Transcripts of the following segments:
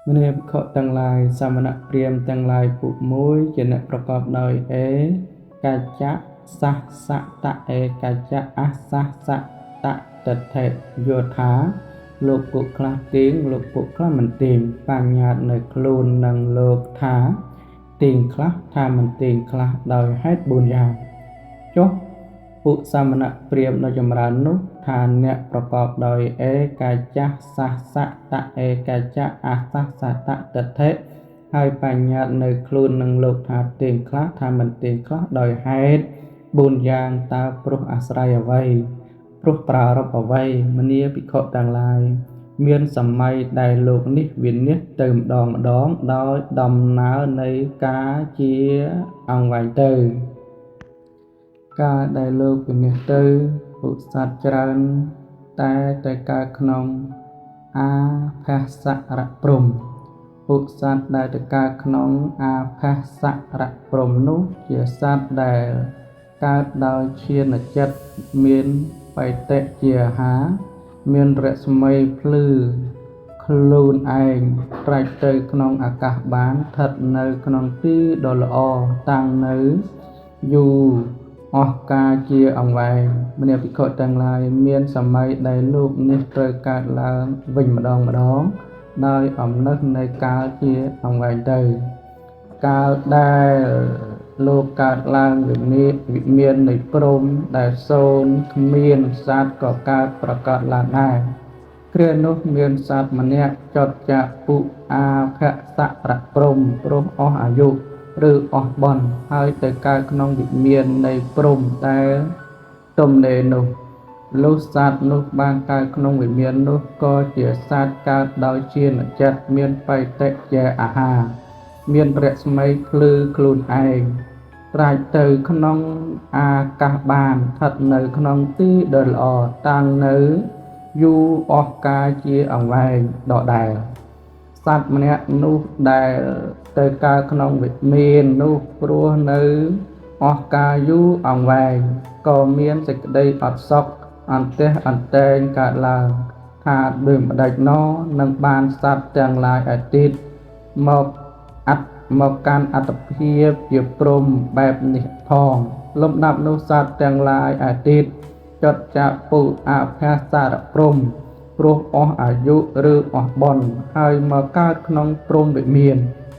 មនីភិក្ខុទាំងឡាយសមណព្រាហ្មណ៍ទាំងឡាយពួកមួយជាអ្នកប្រកបដោយកច្ចៈសាសតៈឯកច្ចៈអសាសតៈតថេយល់ថាលោកពួកខ្លះទៀងលោកពួកខ្លះមិនទៀងបញ្ញត្តិនៅខ្លួននឹងលោកថាទៀងខ្លះថាមិនទៀងខ្លះដោយហេតុ4យ៉ាងចុះពួកសមណព្រាហ្មណ៍នៅចម្រើននោះថាអ្នកប្រកបដោយកច្ចៈសាសតៈឯកច្ចៈអសាសតៈតថេហើយបញ្ញត្តិនៅខ្លួននឹងលោកថាទៀងខ្លះថាមិនទៀងខ្លះដោយហេតុ4យ៉ាងតើព្រោះអាស្រ័យអ្វីព្រោះប្រារព្ធអ្វីមនីភិក្ខុទាំងឡាយមានសម័យដែលលោកនេះវិនិច្ឆ័យទៅម្ដងដោយដំណើរនៃការជាអង្វែងទៅការដែលលោកវិនិច្ឆ័យទៅពួកសត្វច្រើនតែកើតក្នុងអាផាសរៈព្រំពួកសត្វដែលទៅកើតក្នុងអាផាសរៈព្រំនោះជាសត្វដែលកើតដោយឈានចិត្តមានបៃតិជាអាហារមានរស្មីភ្លឺខ្លួនឯងត្រាច់ទៅក្នុងអាកាសបានស្ថិតនៅក្នុងទីដ៏ល្អតាំងនៅយូរអស់កាលជាអង្វែងមនីភិក្ខុទាំងឡាយមានសម័យដែលលោកនេះត្រូវកើតឡើងវិញម្ដងដោយអំណឹងនៃកាលជាអង្វែងទៅកាលដែលលោកកើតឡើងវិមាននៃព្រំដែលសូន្យគ្មានសត្វក៏កើតប្រកាសឡើងដែរគ្រានោះមានសត្វម្នាក់ចត់ចាក់ពុអាភសរៈព្រំព្រោះអស់អាយុឬអស់បុណ្យហើយទៅកើតក្នុងវិមាននៃព្រំដែលទំនេរនោះលុះសត្វនោះបានកើតក្នុងវិមាននោះក៏ជាសត្វកើតដោយជាចិត្តមានបៃតិជាអាហារមានរស្មីភ្លឺខ្លួនឯងត្រាច់ទៅក្នុងអាកាសបានស្ថិតនៅក្នុងទីដ៏ល្អតាំងនៅយូរអស់កាលជាអង្វែងដដែលសត្វម្នាក់នោះដែលទៅកើតក្នុងវិមាននោះព្រោះនៅអស់កាលយូរអង្វែងក៏មានសេចក្តីអត់សុខអន្ទះអន្តែងកើតឡើងថាដូចម្ដេចណនឹងបានសត្វទាំងឡាយឯទៀតមកកាន់អត្តភាពជាព្រំបែបនេះផងលំដាប់នោះសត្វទាំងឡាយឯទៀតចត់ចាក់ពុអភៈសារៈព្រំព្រោះអស់អាយុឬអស់បុណ្យហើយមកកើតក្នុងព្រំវិមាន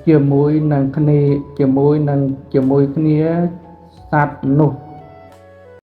ជាមួយគ្នាសត្វនោះ